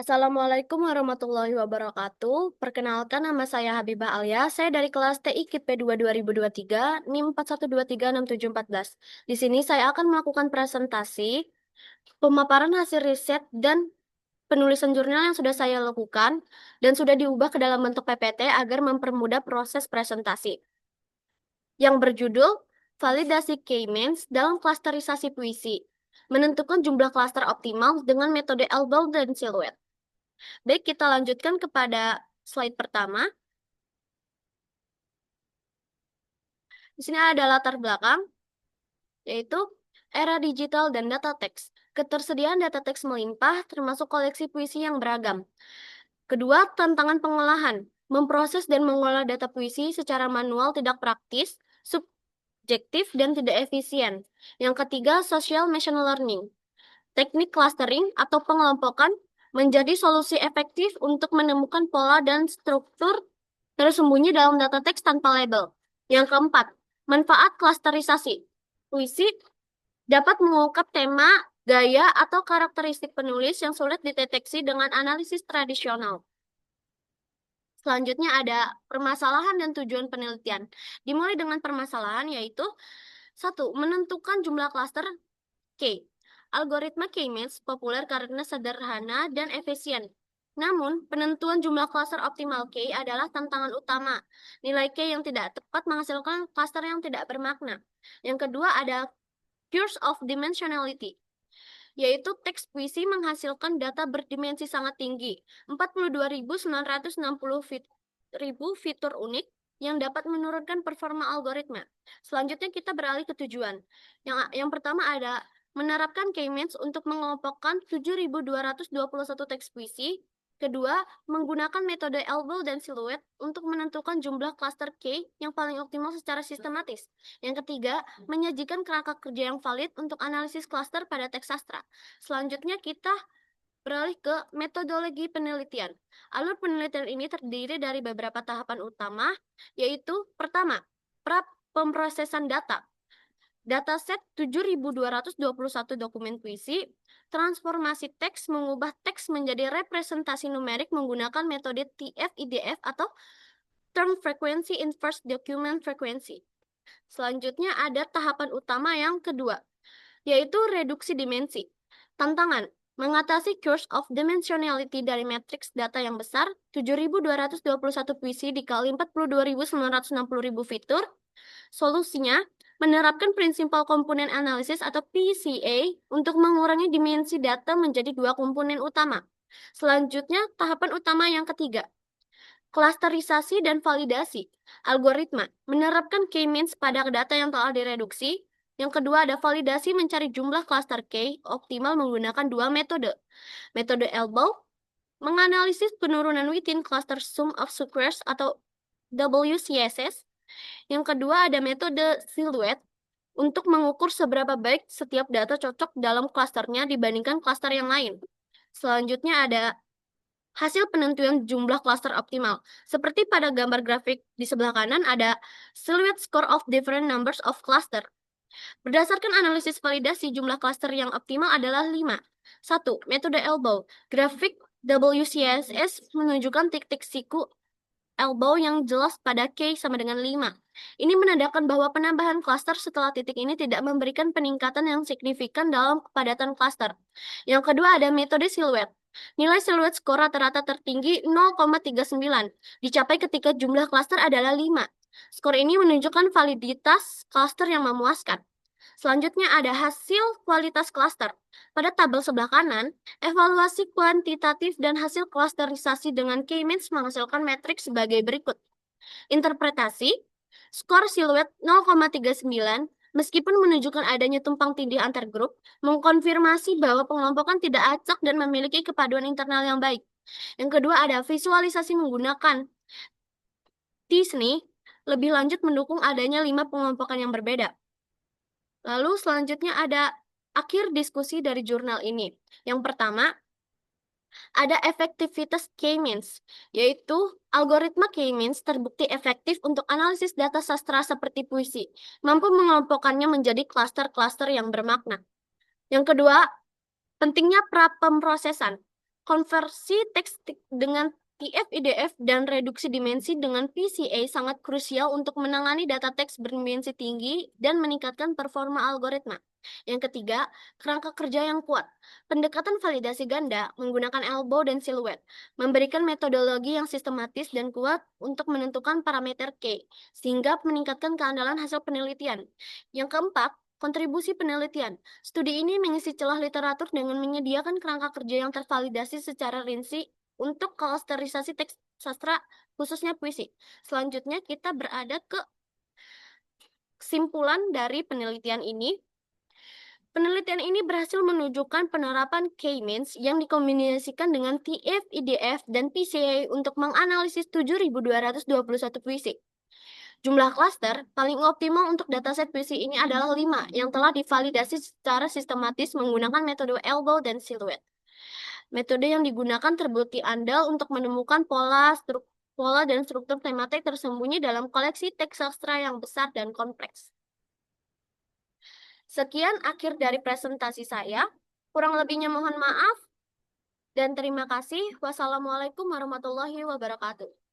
Assalamualaikum warahmatullahi wabarakatuh. Perkenalkan nama saya Habibah Alia. Saya dari kelas TI KIP 2 2023, NIM 41236714. Di sini saya akan melakukan presentasi pemaparan hasil riset dan penulisan jurnal yang sudah saya lakukan dan sudah diubah ke dalam bentuk PPT agar mempermudah proses presentasi. Yang berjudul Validasi K-means dalam klasterisasi puisi. Menentukan jumlah klaster optimal dengan metode elbow dan siluet. Baik, kita lanjutkan kepada slide pertama. Di sini ada latar belakang, yaitu era digital dan data teks. Ketersediaan data teks melimpah, termasuk koleksi puisi yang beragam. Kedua, tantangan pengolahan. Memproses dan mengolah data puisi secara manual tidak praktis, subjektif, dan tidak efisien. Yang ketiga, social machine learning. Teknik clustering atau pengelompokan menjadi solusi efektif untuk menemukan pola dan struktur tersembunyi dalam data teks tanpa label. Yang keempat, manfaat klasterisasi. Puisi dapat mengungkap tema, gaya, atau karakteristik penulis yang sulit dideteksi dengan analisis tradisional. Selanjutnya ada permasalahan dan tujuan penelitian. Dimulai dengan permasalahan yaitu 1. Menentukan jumlah klaster K. Algoritma K-means populer karena sederhana dan efisien. Namun, penentuan jumlah klaster optimal K adalah tantangan utama. Nilai K yang tidak tepat menghasilkan klaster yang tidak bermakna. Yang kedua ada Curse of Dimensionality, yaitu teks puisi menghasilkan data berdimensi sangat tinggi, 42.960 fitur unik yang dapat menurunkan performa algoritma. Selanjutnya kita beralih ke tujuan. Yang pertama ada menerapkan K-means untuk mengelompokkan 7.221 teks puisi. Kedua, menggunakan metode elbow dan siluet untuk menentukan jumlah klaster K yang paling optimal secara sistematis. Yang ketiga, menyajikan kerangka kerja yang valid untuk analisis klaster pada teks sastra. Selanjutnya kita beralih ke metodologi penelitian. Alur penelitian ini terdiri dari beberapa tahapan utama, yaitu pertama, pemrosesan data. Dataset 7.221 dokumen puisi, transformasi teks mengubah teks menjadi representasi numerik menggunakan metode TF-IDF atau Term Frequency Inverse Document Frequency. Selanjutnya ada tahapan utama yang kedua, yaitu reduksi dimensi. Tantangan, mengatasi curse of dimensionality dari matriks data yang besar, 7.221 puisi dikali 42.960.000 fitur. Solusinya, menerapkan prinsipal komponen analisis atau PCA untuk mengurangi dimensi data menjadi dua komponen utama. Selanjutnya, tahapan utama yang ketiga, klasterisasi dan validasi. Algoritma, menerapkan K-means pada data yang telah direduksi. Yang kedua ada validasi mencari jumlah klaster K optimal menggunakan dua metode. Metode elbow, menganalisis penurunan within cluster sum of squares atau WCSS. Yang kedua ada metode siluet untuk mengukur seberapa baik setiap data cocok dalam klasternya dibandingkan klaster yang lain. Selanjutnya ada hasil penentuan jumlah klaster optimal. Seperti pada gambar grafik di sebelah kanan ada silhouette score of different numbers of cluster. Berdasarkan analisis validasi, jumlah klaster yang optimal adalah 5. 1. Metode elbow. Grafik WCSS menunjukkan titik siku elbow yang jelas pada K sama dengan 5. Ini menandakan bahwa penambahan klaster setelah titik ini tidak memberikan peningkatan yang signifikan dalam kepadatan klaster. Yang kedua ada metode siluet. Nilai siluet skor rata-rata tertinggi 0,39, dicapai ketika jumlah klaster adalah 5. Skor ini menunjukkan validitas klaster yang memuaskan. Selanjutnya ada hasil kualitas klaster. Pada tabel sebelah kanan, evaluasi kuantitatif dan hasil klasterisasi dengan K-means menghasilkan matriks sebagai berikut. Interpretasi, skor siluet 0,39, meskipun menunjukkan adanya tumpang tindih antar grup, mengkonfirmasi bahwa pengelompokan tidak acak dan memiliki kepaduan internal yang baik. Yang kedua ada visualisasi menggunakan T-SNE, lebih lanjut mendukung adanya 5 pengelompokan yang berbeda. Lalu selanjutnya ada akhir diskusi dari jurnal ini. Yang pertama, ada efektivitas K-means, yaitu algoritma K-means terbukti efektif untuk analisis data sastra seperti puisi, mampu mengelompokkannya menjadi klaster-klaster yang bermakna. Yang kedua, pentingnya pra-pemrosesan. Konversi teks dengan TF-IDF dan reduksi dimensi dengan PCA sangat krusial untuk menangani data teks berdimensi tinggi dan meningkatkan performa algoritma. Yang ketiga, kerangka kerja yang kuat. Pendekatan validasi ganda menggunakan elbow dan siluet, memberikan metodologi yang sistematis dan kuat untuk menentukan parameter K, sehingga meningkatkan keandalan hasil penelitian. Yang keempat, kontribusi penelitian. Studi ini mengisi celah literatur dengan menyediakan kerangka kerja yang tervalidasi secara rinci untuk klasterisasi teks sastra, khususnya puisi. Selanjutnya kita berada ke kesimpulan dari penelitian ini. Penelitian ini berhasil menunjukkan penerapan K-means yang dikombinasikan dengan TF-IDF dan PCA untuk menganalisis 7.221 puisi. Jumlah klaster paling optimal untuk dataset puisi ini adalah 5 yang telah divalidasi secara sistematis menggunakan metode elbow dan siluet. Metode yang digunakan terbukti andal untuk menemukan pola dan struktur tematik tersembunyi dalam koleksi teks sastra yang besar dan kompleks. Sekian akhir dari presentasi saya. Kurang lebihnya mohon maaf dan terima kasih. Wassalamualaikum warahmatullahi wabarakatuh.